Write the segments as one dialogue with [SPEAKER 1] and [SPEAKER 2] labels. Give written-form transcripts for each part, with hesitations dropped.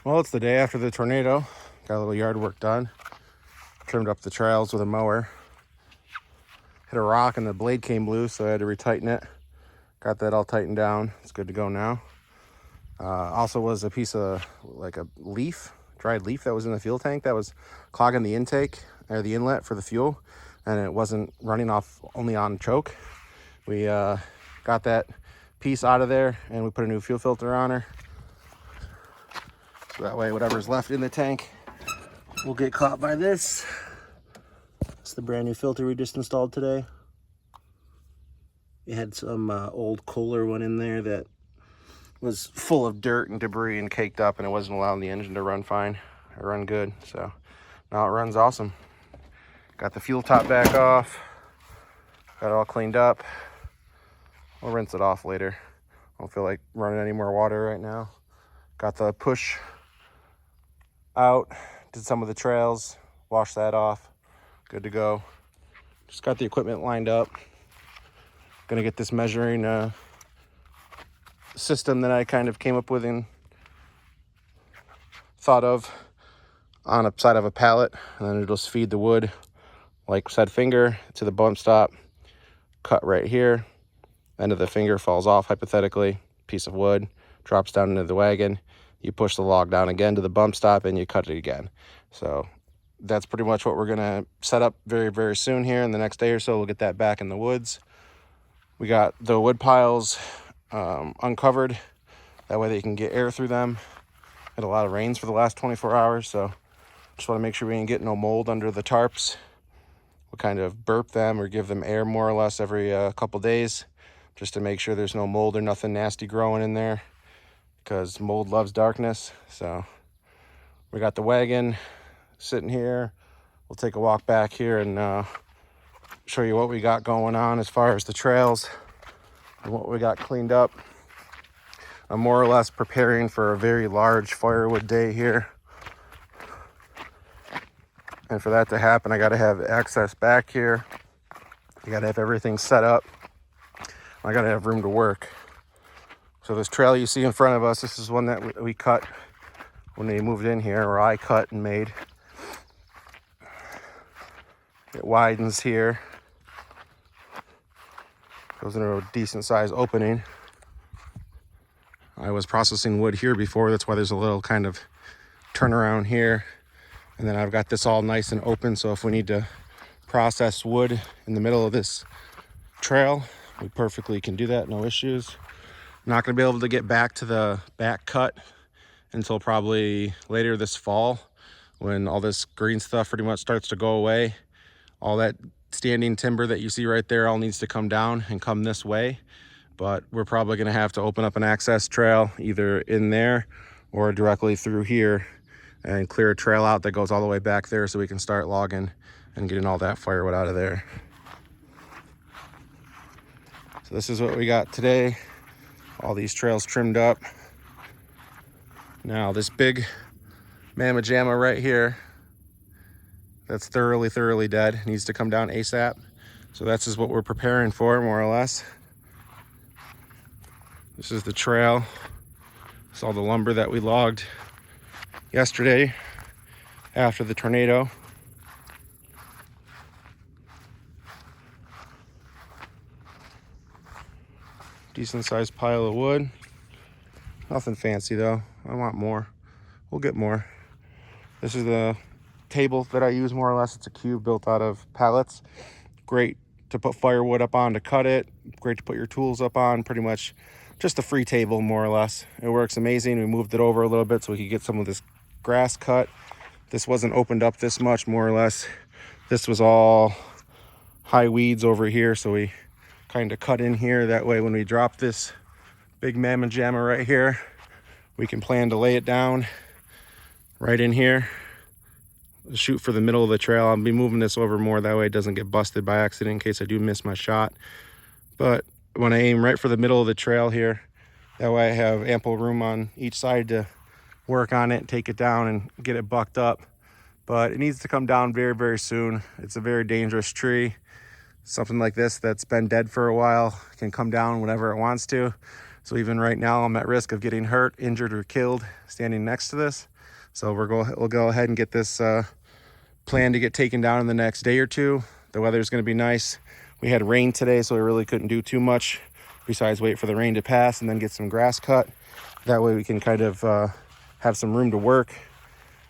[SPEAKER 1] Well, it's the day after the tornado. Got a little yard work done. Trimmed up the trails with a mower. Hit a rock and the blade came loose, so I had to retighten it. Got that all tightened down. It's good to go now. Also was a piece of like a leaf, dried leaf that was in the fuel tank that was clogging the intake or the inlet for the fuel, and it wasn't running off only on choke. We got that piece out of there and we put a new fuel filter on her. So that way whatever's left in the tank will get caught by this. It's the brand new filter we just installed today. It had some old Kohler one in there that was full of dirt and debris and caked up, and it wasn't allowing the engine to run fine or run good. So now it runs awesome. Got the fuel top back off. Got it all cleaned up. We'll rinse it off later. I don't feel like running any more water right now. Got the push out. Did some of the trails. Washed that off. Good to go. Just got the equipment lined up. Gonna get this measuring system that I kind of came up with and thought of on a side of a pallet, and then it'll just feed the wood like said finger to the bump stop. Cut right here. End of the finger falls off hypothetically. Piece of wood drops down into the wagon. You push the log down again to the bump stop and you cut it again. So that's pretty much what we're gonna set up very, very soon here in the next day or so. We'll get that back in the woods. We got the wood piles uncovered. That way they can get air through them. Had a lot of rains for the last 24 hours, so just want to make sure we ain't get no mold under the tarps. We'll kind of burp them or give them air more or less every couple days, just to make sure there's no mold or nothing nasty growing in there, because mold loves darkness. So we got the wagon sitting here. We'll take a walk back here and show you what we got going on as far as the trails and what we got cleaned up. I'm more or less preparing for a very large firewood day here. And for that to happen, I got to have access back here. I got to have everything set up. I got to have room to work. So this trail you see in front of us, this is one that we cut when they moved in here, or I cut and made. It widens here. Goes into a decent sized opening. I was processing wood here before, that's why there's a little kind of turnaround here. And then I've got this all nice and open, so if we need to process wood in the middle of this trail, we perfectly can do that, no issues. I'm not gonna be able to get back to the back cut until probably later this fall, when all this green stuff pretty much starts to go away. All that standing timber that you see right there all needs to come down and come this way. But we're probably gonna have to open up an access trail either in there or directly through here and clear a trail out that goes all the way back there so we can start logging and getting all that firewood out of there. So this is what we got today. All these trails trimmed up. Now this big mamma jamma right here, that's thoroughly dead, needs to come down ASAP. So that's just what we're preparing for, more or less. This is the trail. It's all the lumber that we logged yesterday after the tornado. Decent sized pile of wood. Nothing fancy though. I want more. We'll get more. This is the table that I use, more or less. It's a cube built out of pallets. Great to put firewood up on to cut it. Great to put your tools up on. Pretty much just a free table, more or less. It works amazing. We moved it over a little bit so we could get some of this grass cut. This wasn't opened up this much, more or less. This was all high weeds over here, so we kind of cut in here. That way when we drop this big mamma jamma right here, we can plan to lay it down right in here. Shoot for the middle of the trail. I'll be moving this over more, that way it doesn't get busted by accident in case I do miss my shot. But when I aim right for the middle of the trail here, that way I have ample room on each side to work on it, take it down and get it bucked up. But it needs to come down very soon. It's a very dangerous tree. Something like this that's been dead for a while can come down whenever it wants to. So even right now, I'm at risk of getting hurt, injured, or killed standing next to this. So we'll go ahead and get this plan to get taken down in the next day or two. The weather's going to be nice. We had rain today, so we really couldn't do too much besides wait for the rain to pass and then get some grass cut. That way we can kind of have some room to work.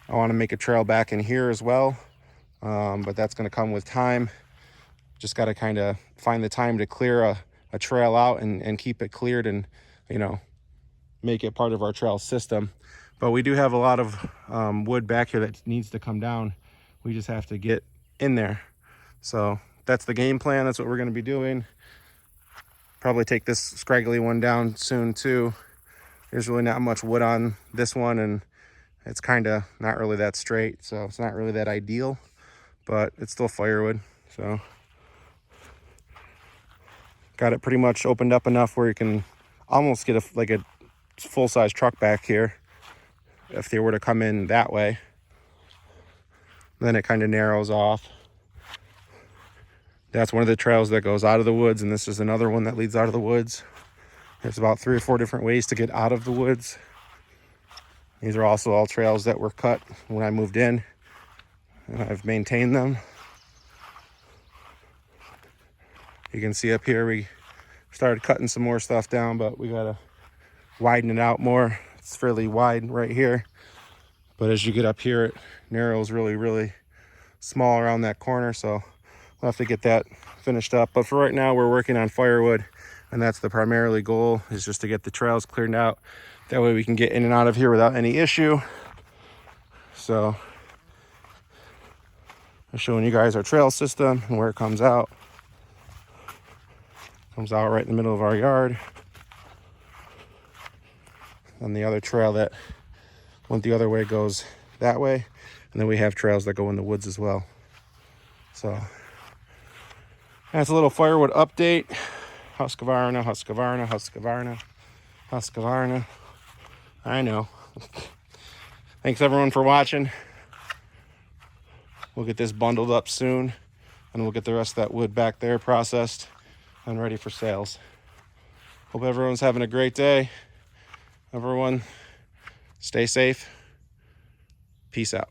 [SPEAKER 1] I want to make a trail back in here as well, but that's going to come with time. Just got to kind of find the time to clear a trail out and keep it cleared and, you know, make it part of our trail system. But we do have a lot of wood back here that needs to come down. We just have to get in there. So that's the game plan. That's what we're going to be doing. Probably take this scraggly one down soon too. There's really not much wood on this one, and it's kind of not really that straight, so it's not really that ideal, but it's still firewood. So got it pretty much opened up enough where you can almost get like a full-size truck back here if they were to come in that way. Then it kind of narrows off. That's one of the trails that goes out of the woods, and this is another one that leads out of the woods. There's about 3 or 4 different ways to get out of the woods. These are also all trails that were cut when I moved in, and I've maintained them. You can see up here we started cutting some more stuff down, but we gotta widen it out more. It's fairly wide right here, but as you get up here, it narrows really small around that corner, so we'll have to get that finished up. But for right now, we're working on firewood, and that's the primarily goal, is just to get the trails cleared out. That way we can get in and out of here without any issue. So I'm showing you guys our trail system and where it comes out. Comes out right in the middle of our yard. And the other trail that went the other way goes that way. And then we have trails that go in the woods as well. So that's a little firewood update. Husqvarna, Husqvarna, Husqvarna, Husqvarna. I know. Thanks everyone for watching. We'll get this bundled up soon, and we'll get the rest of that wood back there processed and ready for sales. Hope everyone's having a great day. Everyone, stay safe. Peace out.